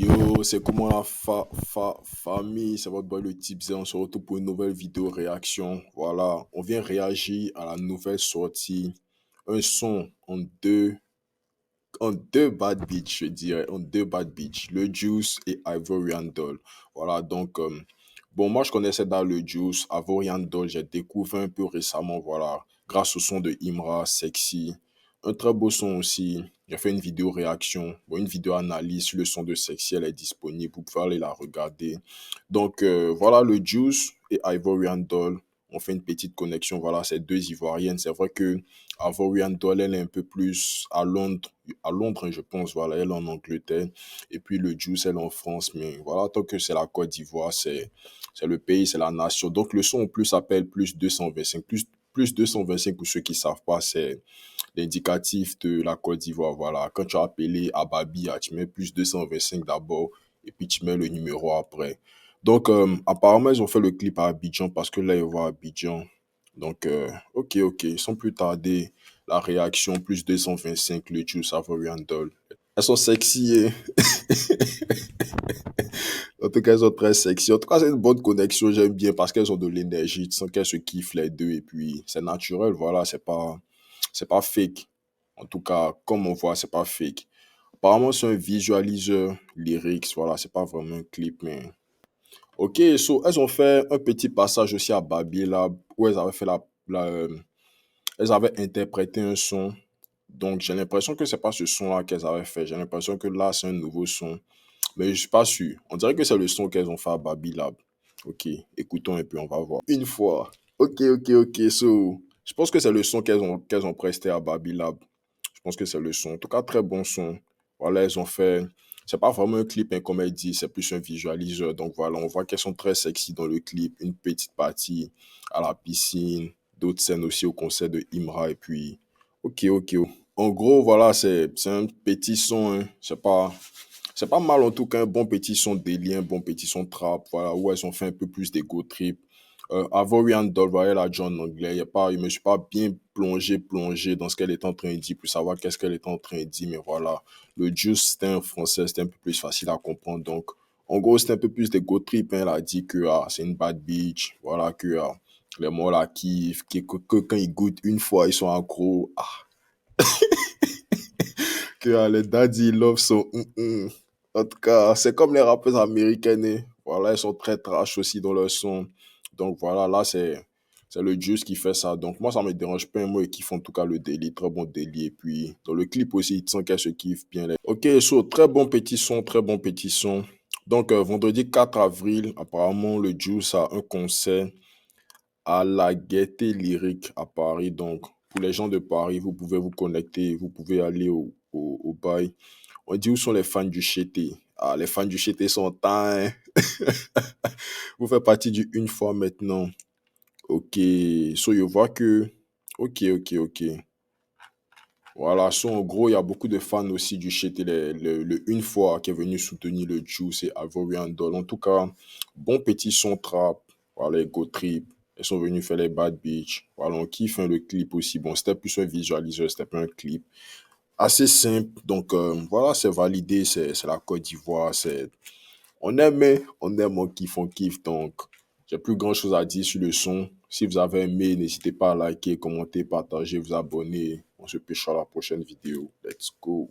Yo, c'est comment la famille, c'est votre boy le type Z, on se retrouve pour une nouvelle vidéo réaction. Voilà, on vient réagir à la nouvelle sortie, un son en deux bad beats, je dirais, en deux bad beats, le Juice et Ivorian Doll. Voilà, donc, bon, moi je connaissais dans le Juice, Ivorian Doll, j'ai découvert un peu récemment, voilà, grâce au son de Imra, Sexy. Un très beau son aussi. J'ai fait une vidéo réaction, bon, une vidéo analyse sur le son de Sexy, elle est disponible, vous pouvez aller la regarder. Donc, voilà, le Juice et Ivorian Doll. On fait une petite connexion, voilà, ces deux Ivoiriennes. C'est vrai que Ivorian Doll, elle est un peu plus à Londres, hein, je pense, voilà, elle est en Angleterre, et puis le Juice, elle est en France, mais voilà, tant que c'est la Côte d'Ivoire, c'est le pays, c'est la nation. Donc le son en plus s'appelle plus 225, plus 225 pour ceux qui savent pas, c'est l'indicatif de la Côte d'Ivoire, voilà. Quand tu as appelé Ababia, tu mets plus 225 d'abord, et puis tu mets le numéro après. Donc, apparemment, ils ont fait le clip à Abidjan parce que là, ils voient Abidjan. Donc, ok, sans plus tarder, la réaction, plus 225, le Juice Savourian Doll. Elles sont sexy, hein. En tout cas, elles sont très sexy. En tout cas, c'est une bonne connexion, j'aime bien parce qu'elles ont de l'énergie, tu sens qu'elles se kiffent les deux et puis c'est naturel, voilà, c'est pas fake. En tout cas, comme on voit, c'est pas fake. Apparemment, c'est un visualiseur lyrics, voilà, c'est pas vraiment un clip, mais ok, so, elles ont fait un petit passage aussi à Babi Lab où elles avaient fait elles avaient interprété un son. Donc, j'ai l'impression que c'est pas ce son-là qu'elles avaient fait. J'ai l'impression que là, c'est un nouveau son. Mais je suis pas sûr. On dirait que c'est le son qu'elles ont fait à Babi Lab. Ok, écoutons et puis on va voir. Une fois. Ok. So, je pense que c'est le son qu'elles ont presté à Babi Lab. Je pense que c'est le son. En tout cas, très bon son. Voilà, elles ont fait. C'est pas vraiment un clip, hein, comme elle dit, c'est plus un visualiseur. Donc voilà, on voit qu'elles sont très sexy dans le clip. Une petite partie à la piscine, d'autres scènes aussi au concert de Imra. Et puis, ok. En gros, voilà, c'est un petit son. Hein. C'est pas mal en tout cas, un bon petit son délire, un bon petit son trap, voilà, où elles ont fait un peu plus d'ego trip. Ivorian Doll, voilà, la John en anglais, je me suis pas bien plongé dans ce qu'elle était en train de dire pour savoir qu'est-ce qu'elle était en train de dire, mais voilà. Le Juice, c'était un français, c'était un peu plus facile à comprendre, donc en gros, c'était un peu plus d'ego trip, hein, elle a dit que c'est une bad bitch, voilà, que les mots la kiffent, que quand ils goûtent une fois, ils sont accros, que les daddy love sont En tout cas, c'est comme les rappeurs américains, hein. Voilà, ils sont très trash aussi dans leur son. Donc voilà, là, c'est le Juice qui fait ça. Donc moi, ça me dérange pas, moi, et qui font en tout cas le délit, très bon délit. Et puis, dans le clip aussi, ils sentent qu'elle se kiffe bien. Ok, so, très bon petit son, très bon petit son. Donc, vendredi 4 avril, apparemment, le Juice a un concert à la Gaieté Lyrique à Paris. Donc, pour les gens de Paris, vous pouvez vous connecter, vous pouvez aller au bail. On dit où sont les fans du Chété? Ah, les fans du Chété sont temps, hein. Vous faites partie du une fois maintenant. Ok, so je vois que... Ok. Voilà, so en gros, il y a beaucoup de fans aussi du Chété, le une fois qui est venu soutenir le Juice et Ivorian Doll. En tout cas, bon petit son trap, voilà, les Go Trip. Ils sont venus faire les Bad Beach. Voilà, on kiffe hein, le clip aussi. Bon, c'était plus un visualiseur, c'était pas un clip. Assez simple. Donc voilà, c'est validé, c'est la Côte d'Ivoire, on kiffe, on kiffe. Donc j'ai plus grand chose à dire sur le son. Si vous avez aimé, n'hésitez pas à liker, commenter, partager, vous abonner. On se pêche à la prochaine vidéo. Let's go.